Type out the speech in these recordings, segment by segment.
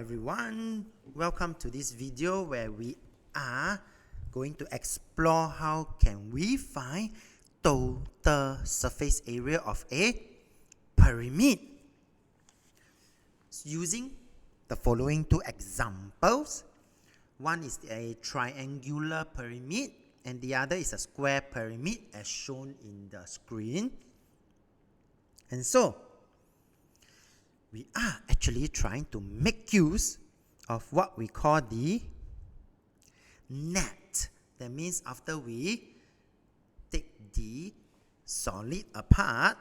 everyone, welcome to this video where we are going to explore how can we find total surface area of a pyramid using the following two examples. One is a triangular pyramid and the other is a square pyramid as shown in the screen. And so we are actually trying to make use of what we call the net. That means after we take the solid apart,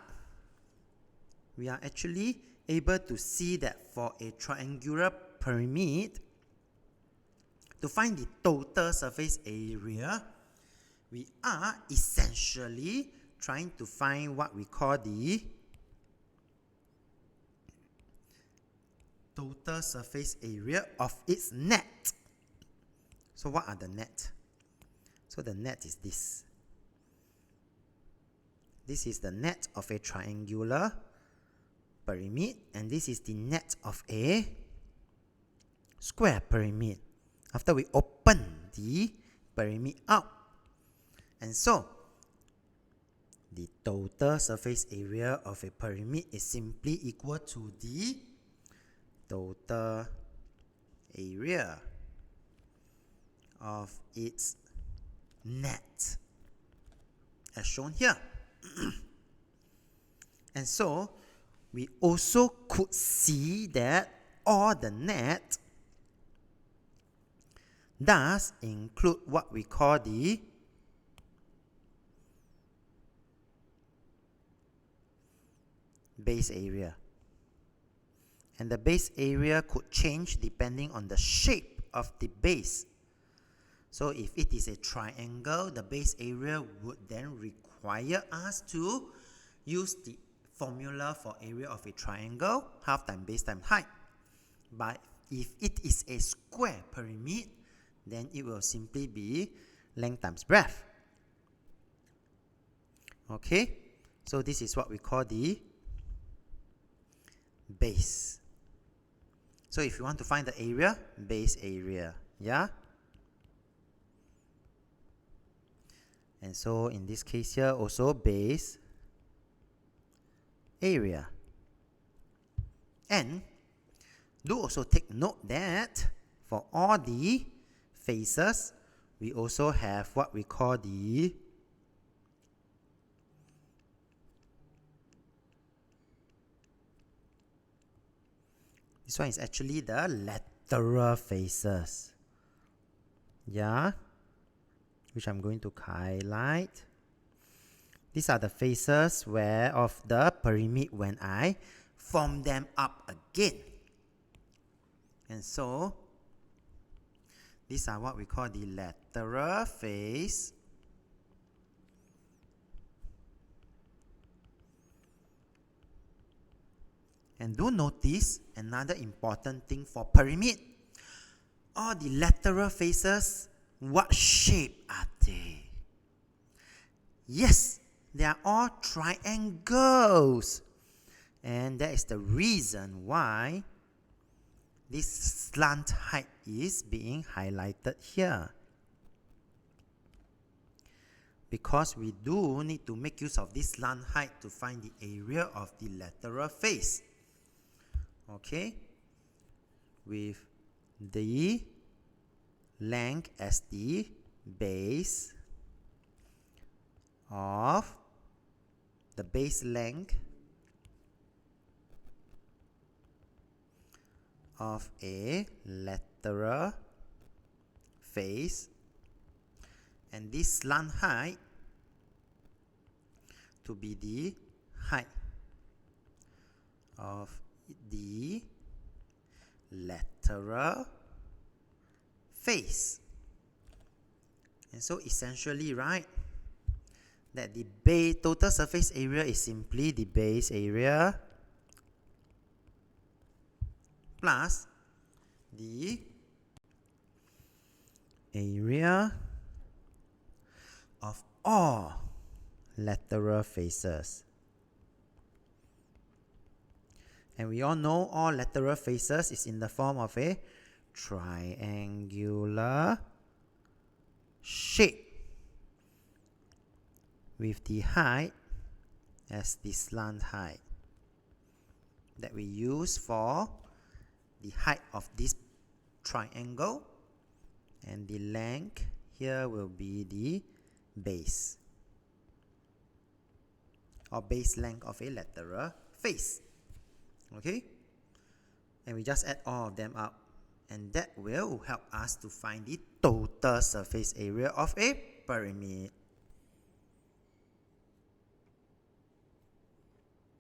we are actually able to see that for a triangular pyramid, to find the total surface area, we are essentially trying to find what we call the total surface area of its net. So what are the net? So the net is this. This is the net of a triangular pyramid and this is the net of a square pyramid. After we open the pyramid out. And so the total surface area of a pyramid is simply equal to the total area of its net as shown here. And so we also could see that all the net does include what we call the base area. And the base area could change depending on the shape of the base. So if it is a triangle, the base area would then require us to use the formula for area of a triangle, half times base times height. But if it is a square pyramid, then it will simply be length times breadth. Okay, so this is what we call the base. So if you want to find the area, base area, yeah? And so in this case here, also base area. And do also take note that for all the faces, we also have what we call the this one is actually the lateral faces. Yeah, which I'm going to highlight. These are the faces where of the pyramid when I form them up again. And so these are what we call the lateral face. And do notice another important thing for pyramid. All the lateral faces, what shape are they? Yes, they are all triangles. And that is the reason why this slant height is being highlighted here. Because we do need to make use of this slant height to find the area of the lateral face. Okay, with the length as the base of the base length of a lateral face, and this slant height to be the height of the lateral face. And so essentially, right, that the base total surface area is simply the base area plus the area of all lateral faces. And we all know all lateral faces is in the form of a triangular shape with the height as the slant height that we use for the height of this triangle, and the length here will be the base or base length of a lateral face. Okay, and we just add all of them up, and that will help us to find the total surface area of a pyramid.